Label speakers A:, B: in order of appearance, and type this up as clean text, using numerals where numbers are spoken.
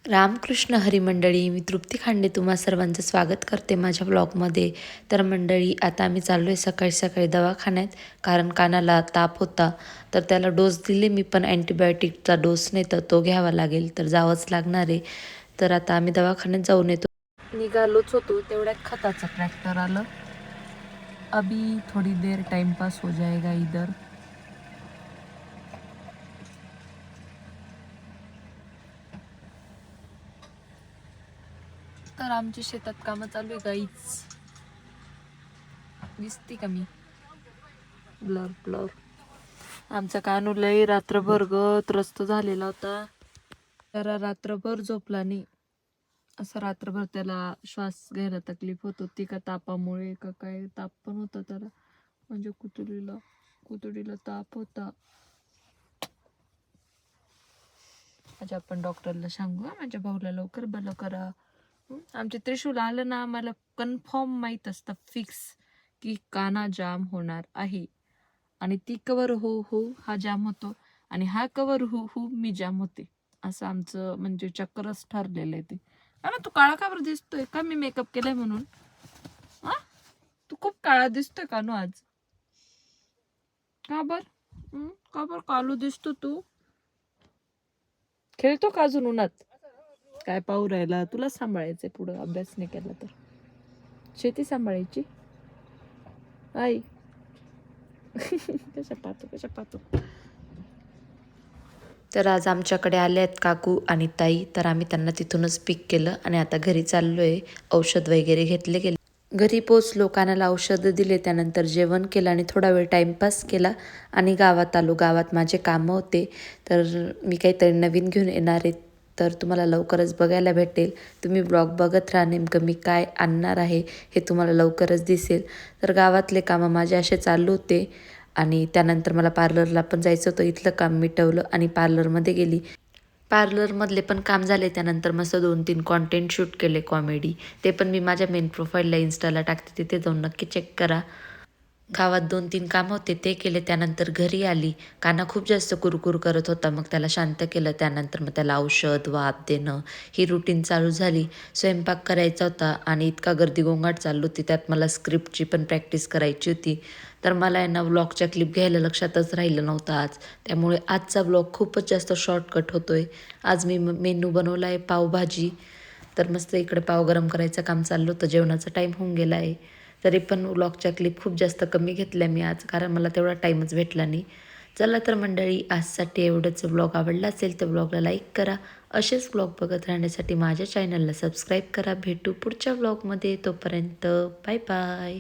A: रामकृष्ण हरी मंडळी, मी तृप्ती खांडे तुम्हा सर्वांचं स्वागत करते माझ्या ब्लॉगमध्ये. तर मंडळी, आता आम्ही चाललो आहे सकाळी सकाळी दवाखान्यात, कारण कानाला ताप होता. तर त्याला डोस दिले मी, पण अँटीबायोटिकचा डोस नाही तर तो घ्यावा लागेल, तर जावंच लागणार आहे. तर आता आम्ही दवाखान्यात जाऊन येतो. निघालोच होतो तेवढ्यात खताचं ट्रॅक्टर आलं. अभी थोडी देर टाइमपास हो जाएगा इधर. तर आमच्या शेतात कामं चालू आहे गाईच. दिसते का मी? Blur blur. आमचा कानू लय रात्रभर त्रस्त झालेला होता. जरा रात्रभर झोपला नाही. असं रात्रभर त्याला श्वास घ्यायला तकलीफ होत होती का तापामुळे का काय, ताप पण होता त्याला, म्हणजे कुतडीला ताप होता. म्हणजे आपण डॉक्टरला सांगू, माझ्या भाऊला लवकर बरं करा. आमचे त्रिशूल आलं ना, आम्हाला कन्फर्म माहीत असतं फिक्स की काना जाम होणार आहे. आणि ती कवर हो हो हा जाम होतो, आणि हा कवर हो हो मी जाम होते. असं आमचं म्हणजे चक्करच ठरलेलं आहे ते. ना तू काळा का बरं दिसतोय? का मी मेकअप केलाय म्हणून? हा, तू खूप काळा दिसतोय कानू आज. का बर? का बर कालू दिसतो तू? खेळतो का अजून उन्हात? काय पाहू राहिला? तुला सांभाळायचंय पुढं, अभ्यास नाही केला तर. शेती सांभाळायची आई. कशा पाहतो. तर आज आमच्याकडे आले आहेत काकू आणि ताई. तर आम्ही त्यांना तिथूनच पिक केलं आणि आता घरी चाललोय. औषध वगैरे घेतले गेले. घरी पोचलो, कानाला औषधं दिले, त्यानंतर जेवण केलं आणि थोडा वेळ टाईमपास केला आणि गावात आलो. गावात माझे कामं होते, तर मी काहीतरी नवीन घेऊन येणार आहे, तर तुम्हाला लवकरच बघायला भेटेल. तुम्ही ब्लॉग बघत राहा, नेमकं मी काय आणणार आहे हे तुम्हाला लवकरच दिसेल. तर गावातले कामं माझे असे चालू होते आणि त्यानंतर मला पार्लरला पण जायचं होतं. इथलं काम मिटवलं आणि पार्लरमध्ये गेली. पार्लरमधले पण काम झाले. त्यानंतर मस्त 2-3 कॉन्टेंट शूट केले कॉमेडी. ते पण मी माझ्या मेन प्रोफाईलला इन्स्टाला टाकते, तिथे जाऊन नक्की चेक करा. गावात 2-3 काम होते ते केले. त्यानंतर घरी आली. काना खूप जास्त कुरकुर करत होता, मग त्याला शांत केलं. त्यानंतर मग त्याला औषध वाफ देणं ही रुटीन चालू झाली. स्वयंपाक करायचा होता आणि इतका गर्दी गोंगाट चालू होती, त्यात मला स्क्रिप्टची पण प्रॅक्टिस करायची होती. तर मला आहे ना व्लॉगच्या क्लिप घ्यायला लक्षातच राहिलं नव्हतं आज. त्यामुळे आजचा व्लॉग खूपच जास्त शॉर्टकट होतोय. आज मी मेनू बनवला आहे पावभाजी. तर मस्त इकडे पाव गरम करायचं काम चाललं होतं. जेवणाचा टाईम होऊन गेला आहे. तरी पण व्लॉगच्या क्लिप खूप जास्त कमी घेतल्या मी आज, कारण मला तेवढा टाईमच भेटला नाही. चला तर मंडळी, आजसाठी एवढंच. व्लॉग आवडला असेल तर व्लॉगला लाईक करा. असेच व्लॉग बघत राहण्यासाठी माझ्या चॅनलला सबस्क्राईब करा. भेटू पुढच्या व्लॉगमध्ये. तोपर्यंत बाय बाय.